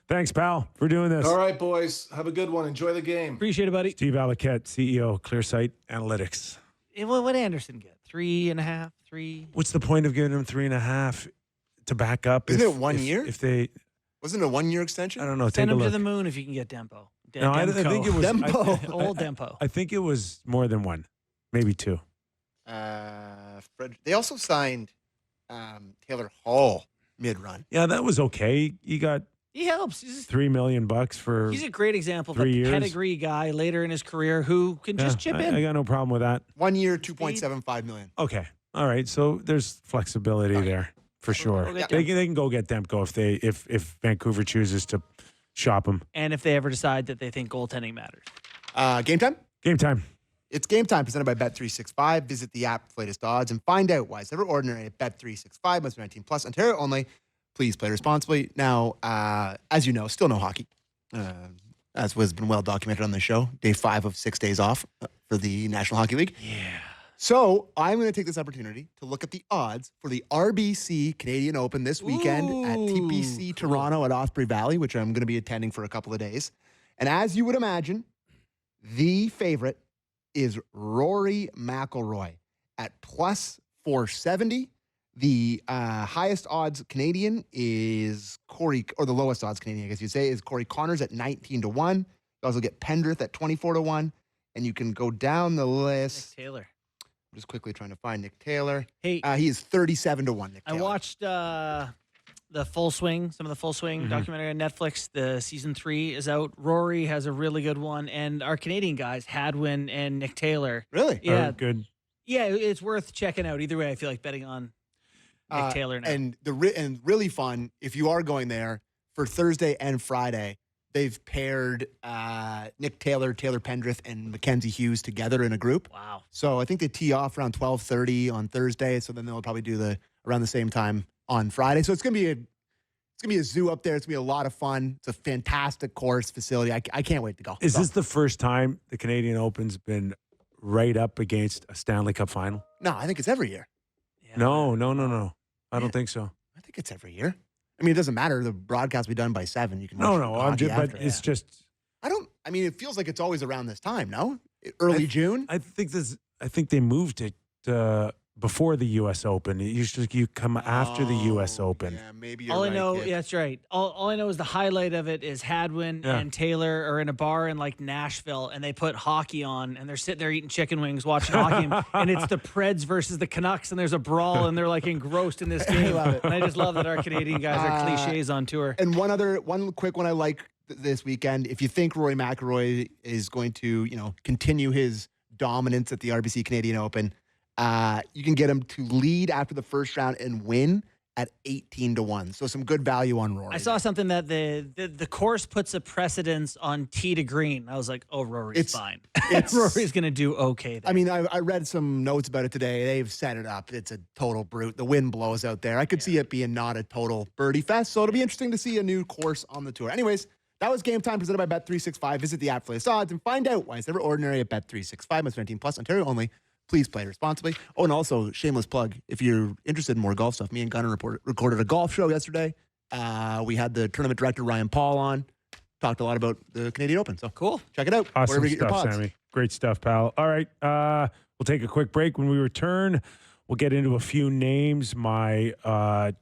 A: Thanks, pal, for doing this.
D: All right, boys. Have a good one. Enjoy the game.
B: Appreciate it, buddy.
A: Steve Valiquette, CEO, ClearSight Analytics.
B: What would Anderson get? 3.5, 3?
A: What's the point of giving him 3.5 to back up?
C: Isn't it 1 year?
A: If they...
C: Wasn't it a 1 year extension?
A: I don't know.
B: Send
A: take
B: him
A: a look.
B: to the moon if you can get Dempo.
A: No, I think it was
C: Dempo.
B: Old Dempo.
A: I think it was more than 1, maybe 2.
C: They also signed Taylor Hall mid-run.
A: Yeah, that was okay. You got
B: He helps. He's
A: $3 million for.
B: a great example of
A: 3
B: a
A: years.
B: pedigree guy later in his career who can just chip in.
A: I got no problem with that.
C: 1 year, $2.75 million.
A: Okay, all right. So there's flexibility there for sure.
B: Go get
A: They can go get Demko if Vancouver chooses to shop him.
B: And if they ever decide that they think goaltending matters.
C: Game time?
A: Game time.
C: It's Game Time presented by Bet365. Visit the app for latest odds and find out why it's ever ordinary at Bet365. Must be 19 plus. Ontario only. Please play responsibly. Now, as you know, still no hockey. As has been well documented on the show. Day 5 of 6 days off for the National Hockey League.
B: Yeah.
C: So I'm going to take this opportunity to look at the odds for the RBC Canadian Open this weekend at TPC Toronto at Osprey Valley, which I'm going to be attending for a couple of days. And as you would imagine, the favorite is Rory McIlroy at plus 470. The highest odds Canadian is Corey, or the lowest odds Canadian, I guess you'd say, is Corey Connors at 19-1. You also get Pendrith at 24-1. And you can go down the list.
B: Nick Taylor.
C: I'm just quickly trying to find Nick Taylor.
B: Hey,
C: he is 37-1, Nick Taylor.
B: I watched the Full Swing, some of the Full Swing documentary on Netflix. The season 3 is out. Rory has a really good one, and our Canadian guys, Hadwin and Nick Taylor.
C: Really?
B: Yeah,
A: Good.
B: yeah, it's worth checking out. Either way, I feel like betting on Nick Taylor now.
C: And really fun, if you are going there, for Thursday and Friday, they've paired Nick Taylor, Taylor Pendrith, and Mackenzie Hughes together in a group.
B: Wow.
C: So I think they tee off around 12:30 on Thursday. So then they'll probably do around the same time on Friday. So it's gonna be a zoo up there. It's gonna be a lot of fun. It's a fantastic course facility. I can't wait to go.
A: Is this the first time the Canadian Open's been right up against a Stanley Cup Final?
C: No, I think it's every year.
B: Yeah.
A: No. I don't think so.
C: I think it's every year. I mean, it doesn't matter. The broadcast will be done by 7. You can
A: No.
C: watch
A: I'm
C: hockey
A: just, but
C: after.
A: it's just.
C: I mean, it feels like it's always around this time. No, early June.
A: I think they moved it before the U.S. Open. It usually you come after the U.S. Open.
C: Yeah, maybe you're
B: All I
C: right,
B: know,
C: kid.
B: yeah, that's right. All I know is the highlight of it is Hadwin and Taylor are in a bar in like Nashville, and they put hockey on, and they're sitting there eating chicken wings, watching hockey, and it's the Preds versus the Canucks, and there's a brawl, and they're like engrossed in this game.
C: love it.
B: And I just love that our Canadian guys are cliches on tour.
C: And one quick one I like this weekend. If you think Rory McIlroy is going to, continue his dominance at the RBC Canadian Open, you can get him to lead after the first round and win at 18-1. So some good value on Rory.
B: I saw something that the course puts a precedence on tee to green. I was like, oh, Rory's fine. Rory's going to do okay there.
C: I mean, I read some notes about it today. They've set it up. It's a total brute. The wind blows out there. I could see it being not a total birdie fest. So it'll be interesting to see a new course on the tour. Anyways, that was Game Time presented by Bet365. Visit the app for latest odds and find out why it's never ordinary at Bet365. Must 19 plus, Ontario only. Please play responsibly. Oh, and also, shameless plug, if you're interested in more golf stuff, me and Gunnar recorded a golf show yesterday. We had the tournament director, Ryan Paul, on. Talked a lot about the Canadian Open. So
B: cool.
C: Check it out.
A: Awesome
C: Wherever you get your
A: stuff,
C: pods.
A: Sammy. Great stuff, pal. All right. We'll take a quick break. When we return, we'll get into a few names. My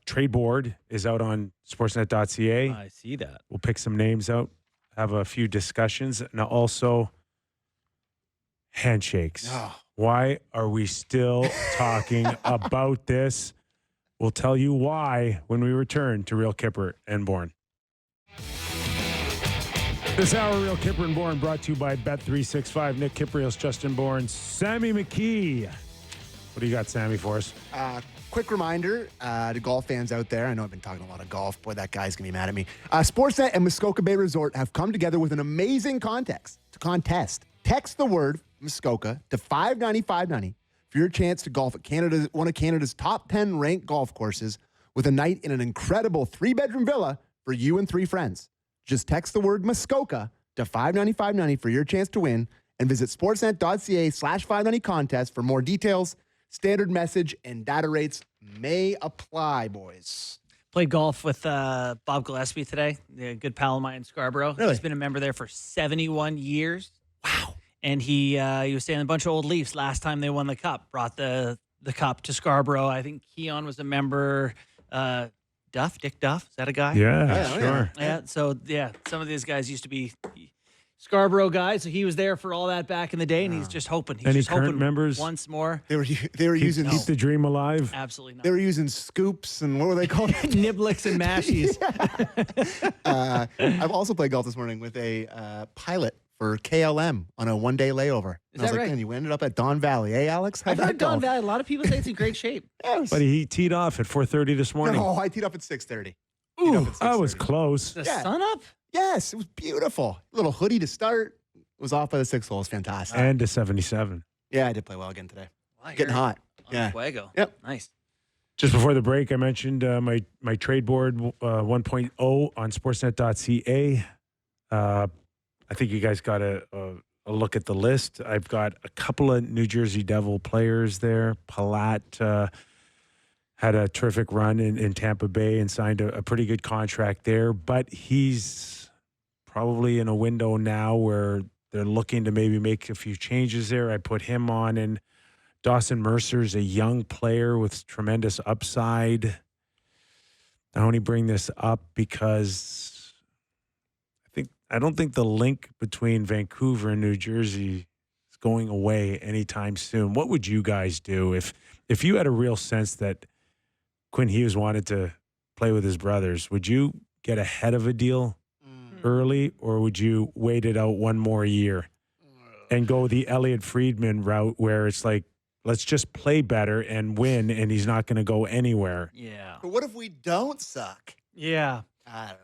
A: trade board is out on sportsnet.ca.
B: I see that.
A: We'll pick some names out, have a few discussions, and also handshakes.
C: Oh.
A: Why are we still talking about this? We'll tell you why when we return to Real Kyper and Bourne. This hour, Real Kyper and Bourne, brought to you by Bet365. Nick Kypreos, Justin Bourne, Sammy McKee. What do you got, Sammy, for us?
C: Quick reminder to golf fans out there. I know I've been talking a lot of golf. Boy, that guy's going to be mad at me. Sportsnet and Muskoka Bay Resort have come together with an amazing contest. Text the word Muskoka to 590-590 for your chance to golf at one of Canada's top 10 ranked golf courses with a night in an incredible 3-bedroom villa for you and 3 friends. Just text the word Muskoka to 590-590 for your chance to win and visit sportsnet.ca/590 contest for more details. Standard message and data rates may apply, boys.
B: Played golf with Bob Gillespie today, a good pal of mine in Scarborough.
C: Really?
B: He's been a member there for 71 years.
C: Wow.
B: And he was staying a bunch of old Leafs last time they won the Cup. Brought the Cup to Scarborough. I think Keon was a member. Dick Duff, is that a guy?
A: Yeah,
C: Oh,
A: sure.
B: Yeah. So some of these guys used to be Scarborough guys. So he was there for all that back in the day, and he's just hoping. He's
A: Any
B: just
A: current
B: hoping
A: members?
B: once more.
C: They were using
A: Keep the dream alive.
B: Absolutely not.
C: they were using scoops and what were they called?
B: Niblets and mashies.
C: I've also played golf this morning with a pilot for KLM on a one-day layover. And I
B: Is
C: was
B: that
C: like,
B: right?
C: man, you ended up at Don Valley, Alex? How'd
B: I've
C: that
B: heard
C: go?
B: Don Valley. A lot of people say it's in great shape.
C: Yes.
A: But he teed off at 4:30 this morning.
C: No, I teed up at 6:30.
A: Ooh, I was close.
B: The
C: Yeah.
B: sun up?
C: Yes, it was beautiful. Little hoodie to start. It was off by the 6th hole. It was fantastic.
A: And to 77.
C: Yeah, I did play well again today.
B: Wow,
C: Getting
B: you're
C: hot.
B: on
C: Yeah.
B: Fuego.
C: Yep.
B: Nice.
A: Just before the break, I mentioned my trade board 1.0 on sportsnet.ca. I think you guys got a look at the list. I've got a couple of New Jersey Devil players there. Palat had a terrific run in Tampa Bay and signed a pretty good contract there, but he's probably in a window now where they're looking to maybe make a few changes there. I put him on, and Dawson Mercer's a young player with tremendous upside. I only bring this up because I don't think the link between Vancouver and New Jersey is going away anytime soon. What would you guys do if you had a real sense that Quinn Hughes wanted to play with his brothers, would you get ahead of a deal early, or would you wait it out one more year and go the Elliot Friedman route where it's like, let's just play better and win, and he's not going to go anywhere?
B: Yeah.
C: But what if we don't suck?
B: Yeah.
C: I don't know.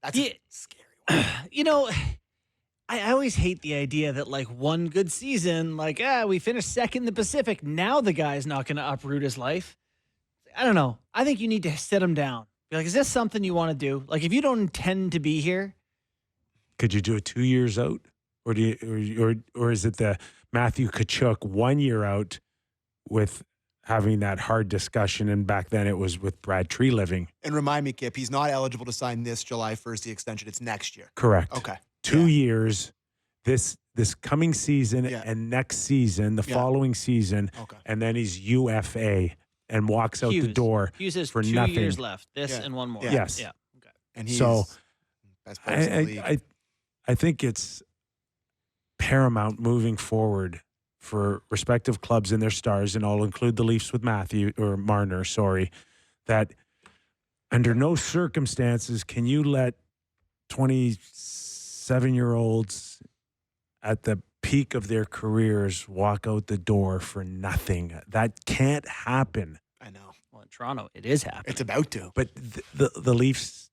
C: That's a scary one.
B: You know, I always hate the idea that, like, one good season, like, we finished second in the Pacific. Now the guy's not going to uproot his life. I don't know. I think you need to sit him down. Be like, is this something you want to do? Like, if you don't intend to be here.
A: Could you do it 2 years out? Or do you, or is it the Matthew Tkachuk 1 year out with having that hard discussion? And back then it was with Brad Treliving.
C: And remind me, Kip, he's not eligible to sign this July 1st, the extension. It's next year.
A: Correct.
C: Okay.
A: 2 years, this coming season and next season, the
C: Yeah.
A: following season,
C: Okay.
A: and then he's UFA and walks out the door
B: Hughes has
A: for
B: 2
A: nothing.
B: years left. This
C: Yeah.
B: and one more.
C: Yeah.
A: Yes.
B: Yeah. Okay.
C: And he's
A: So,
C: best player in the league.
A: I think it's paramount moving forward for respective clubs and their stars, and I'll include the Leafs with Marner, that under no circumstances can you let 27-year-olds at the peak of their careers walk out the door for nothing. That can't happen.
C: I know.
B: Well, in Toronto, it is happening.
C: It's about to.
A: But the Leafs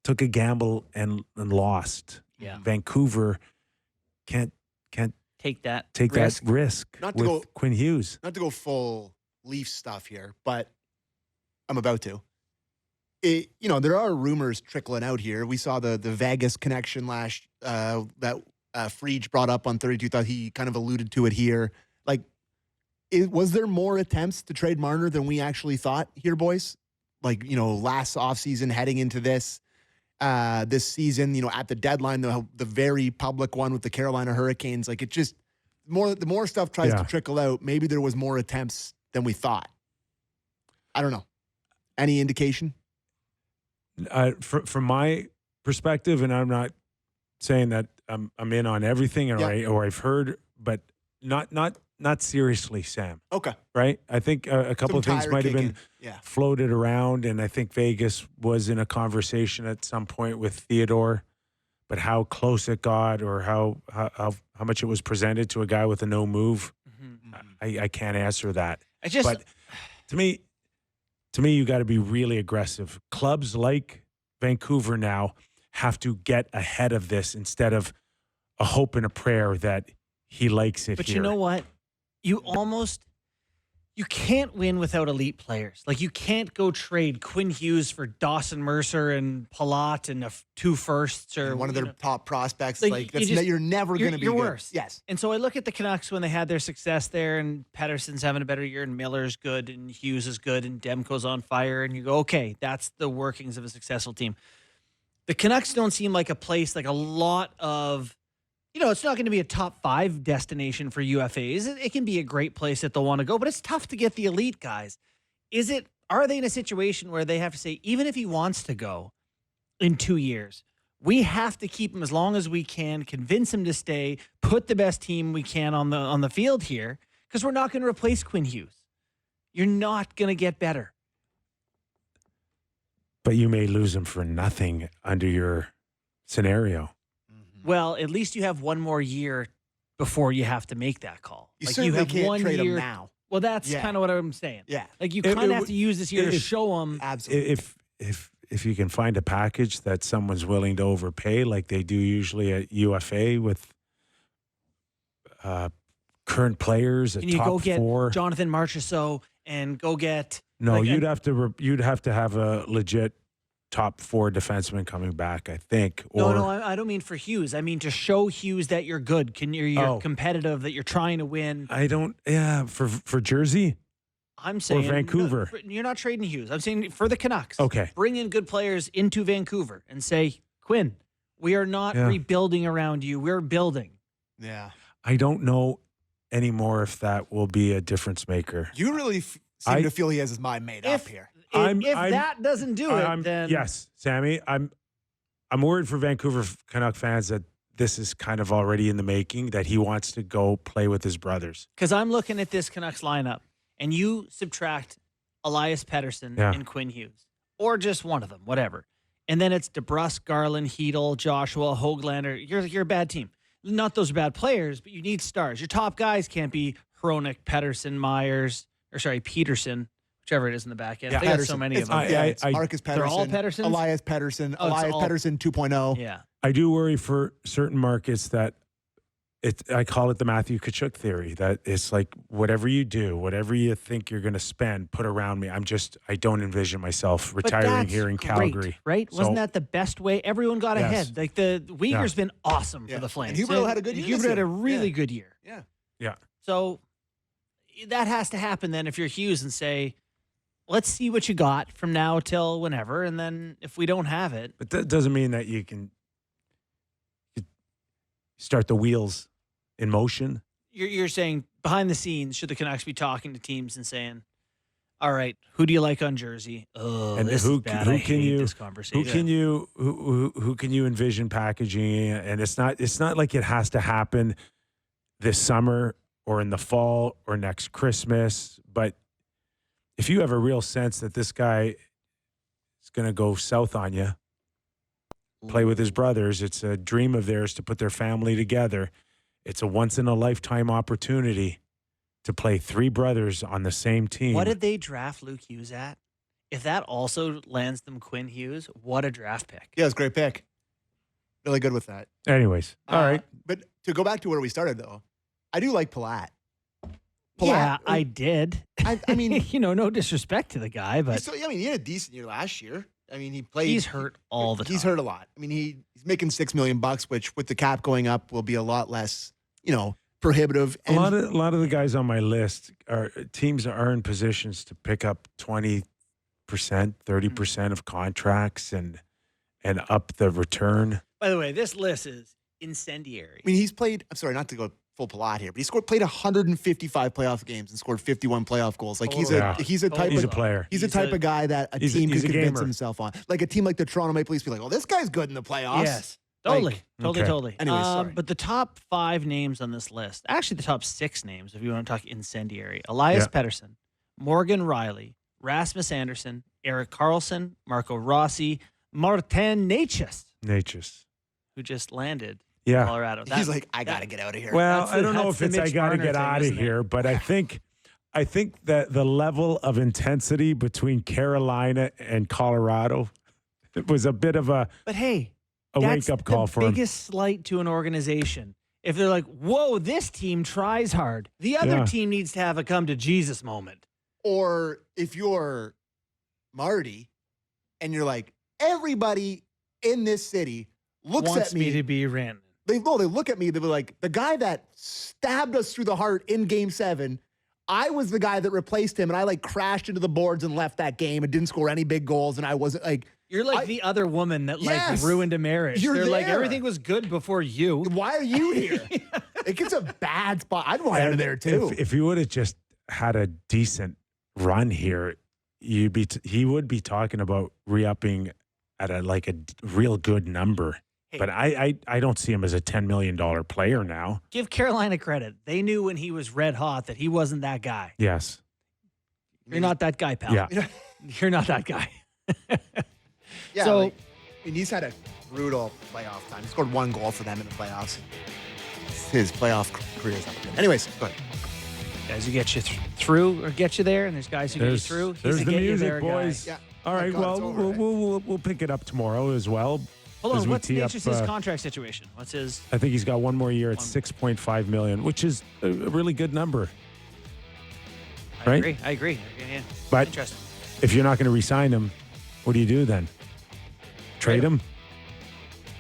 A: took a gamble and lost.
B: Yeah.
A: Vancouver can't
B: Take that
A: take
B: risk.
A: that risk
C: Not to
A: with
C: go-
A: Quinn Hughes.
C: Not to go full Leaf stuff here, but I'm about to. There are rumors trickling out here. We saw the Vegas connection that Friedge brought up on 32. Thought he kind of alluded to it here. Like, was there more attempts to trade Marner than we actually thought here, boys? Like, last offseason heading into this season, at the deadline, the very public one with the Carolina Hurricanes, like, it just the more stuff tries to trickle out, maybe there was more attempts than we thought. I don't know. Any indication?
A: From my perspective, and I'm not saying that I'm in on everything or I've heard, but not seriously, Sam.
C: Okay.
A: Right? I think a couple of things might have been floated around, and I think Vegas was in a conversation at some point with Theodore, but how close it got or how much it was presented to a guy with a no move, I can't answer that. But to me, you got to be really aggressive. Clubs like Vancouver now have to get ahead of this instead of a hope and a prayer that he likes it
B: But
A: here.
B: you know what? You can't win without elite players. Like, you can't go trade Quinn Hughes for Dawson Mercer and Palat and 2 firsts or
C: one of their top prospects.
B: Like,
C: You're never going to be
B: you're
C: good.
B: worse.
C: Yes.
B: And so I look at the Canucks when they had their success there, and Pettersson's having a better year, and Miller's good, and Hughes is good, and Demko's on fire, and you go, okay, that's the workings of a successful team. The Canucks don't seem like a place, like a lot of, it's not going to be a top 5 destination for UFAs. It can be a great place that they'll want to go, but it's tough to get the elite guys. Are they in a situation where they have to say, even if he wants to go in 2 years, we have to keep him as long as we can, convince him to stay, put the best team we can on the field here, because we're not going to replace Quinn Hughes. You're not going to get better.
A: But you may lose him for nothing under your scenario.
B: Well, at least you have one more year before you have to make that call.
C: You certainly can't trade him now.
B: Well, that's kind of what I'm saying.
C: Yeah.
B: Like, you kind of have to use this year to show them.
C: Absolutely.
A: If you can find a package that someone's willing to overpay, like they do usually at UFA with current players,
B: Can you
A: top
B: go get
A: 4.
B: Jonathan Marchessault and go get?
A: No,
B: like,
A: you'd have to have a legit top 4 defenseman coming back, I think.
B: No, I don't mean for Hughes. I mean to show Hughes that you're good. You're competitive, that you're trying to win.
A: I don't. Yeah, for Jersey.
B: I'm saying
A: Vancouver.
B: No, you're not trading Hughes. I'm saying for the Canucks.
A: Okay.
B: Bring in good players into Vancouver and say, Quinn, we are not rebuilding around you. We're building.
C: Yeah.
A: I don't know anymore if that will be a difference maker.
C: You really seem to feel he has his mind made up here.
B: If that doesn't do it, then
A: yes, Sammy, I'm worried for Vancouver Canuck fans that this is kind of already in the making, that he wants to go play with his brothers.
B: Because I'm looking at this Canucks lineup, and you subtract Elias Pettersson and Quinn Hughes. or just one of them, whatever. And then it's DeBrusque, Garland, Hedel, Joshua, Höglander. You're a bad team. Not those bad players, but you need stars. Your top guys can't be Hronek, Peterson, Peterson, whichever it is in the back end.
A: Yeah,
B: they got so many of them.
C: It's Marcus Pedersen.
B: They're all Pedersons?
C: Elias Pedersen. Elias Pedersen 2.0.
B: Yeah.
A: I do worry for certain markets that I call it the Matthew Tkachuk theory, that it's like whatever you do, whatever you think you're going to spend, put around me. I don't envision myself retiring here in Calgary.
B: Right? Wasn't that the best way? Everyone got ahead. Like the Uyghur's been awesome for the Flames.
C: And Huberdeau had a good year.
B: Huberdeau had a really good year.
C: Yeah.
A: Yeah.
B: So that has to happen then if you're Hughes and say, let's see what you got from now till whenever. And then if we don't have it.
A: But that doesn't mean that you can start the wheels in motion.
B: You're saying behind the scenes, should the Canucks be talking to teams and saying, all right, who do you like on jersey? Oh, and this is bad. I hate this conversation.
A: Who can you envision packaging? And it's not like it has to happen this summer or in the fall or next Christmas. But if you have a real sense that this guy is going to go south on you, play with his brothers, it's a dream of theirs to put their family together. It's a once-in-a-lifetime opportunity to play three brothers on the same team.
B: What did they draft Luke Hughes at? If that also lands them Quinn Hughes, what a draft pick.
C: Yeah, it's a great pick. Really good with that.
A: Anyways, all right.
C: But to go back to where we started, though, I do like Palat.
B: Yeah, I did.
C: I mean,
B: no disrespect to the guy, but
C: he had a decent year last year. I mean, he played.
B: He's hurt all the time.
C: He's hurt a lot. I mean, he's making $6 million, which with the cap going up will be a lot less, prohibitive.
A: And a lot of the guys on my list teams are in positions to pick up 20%, 30% of contracts and up the return.
B: By the way, this list is incendiary.
C: I mean, he's played. I'm sorry, not to go full Palat here, but played 155 playoff games and scored 51 playoff goals. Like he's a player. He's a type of guy that a team could convince himself on. Like a team like the Toronto Maple Leafs be like, "Oh, this guy's good in the playoffs."
B: Yes. Totally.
C: Anyways, sorry.
B: But the top 5 names on this list, actually the top 6 names, if you want to talk incendiary: Elias Pettersson, Morgan Rielly, Rasmus Andersson, Erik Karlsson, Marco Rossi, Martin Necas, who just landed. Colorado.
C: He's like, I got to get out of here.
A: Well, I don't know if it's I got to get out of here, but I think that the level of intensity between Carolina and Colorado, it was a bit of a wake-up call for him.
B: That's the biggest slight to an organization. If they're like, whoa, this team tries hard. The other team needs to have a come-to-Jesus moment.
C: Or if you're Marty and you're like, everybody in this city wants at me
B: to be Rantanen.
C: They look at me, they were like, the guy that stabbed us through the heart in Game 7, I was the guy that replaced him, and I crashed into the boards and left that game and didn't score any big goals, and I wasn't like...
B: You're like the other woman that ruined a marriage. They're like, everything was good before you.
C: Why are you here? It gets a bad spot. I'd want out of there too.
A: If you would have just had a decent run here, he would be talking about re-upping at a real good number. Hey, but I don't see him as a $10 million player now.
B: Give Carolina credit. They knew when he was red hot that he wasn't that guy.
A: Yes.
B: You're not that guy, pal.
A: Yeah.
B: You're not that guy.
C: Yeah. So, he's had a brutal playoff time. He scored 1 goal for them in the playoffs. His playoff career is up. Anyways, go ahead.
B: Guys who get you through or get you there, and there's guys who get you through.
A: There's the music, boys.
C: Yeah.
A: All right, we'll pick it up tomorrow as well.
B: Hold on, what's Necas' contract situation? What's his?
A: I think he's got one more year at $6.5 million, which is a really good number.
B: I agree. Yeah.
A: But
B: interesting.
A: If you're not going to re-sign him, what do you do then? Trade him?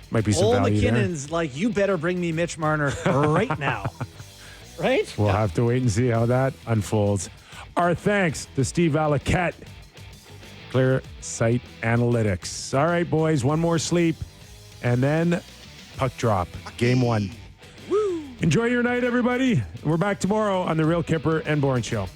A: Might be some value there.
B: McKinnon's like, you better bring me Mitch Marner right now. Right?
A: We'll have to wait and see how that unfolds. Our thanks to Steve Valiquette, Clear Sight Analytics. All right, boys, one more sleep, and then puck drop, Game 1. Woo! Enjoy your night, everybody. We're back tomorrow on The Real Kyper and Bourne Show.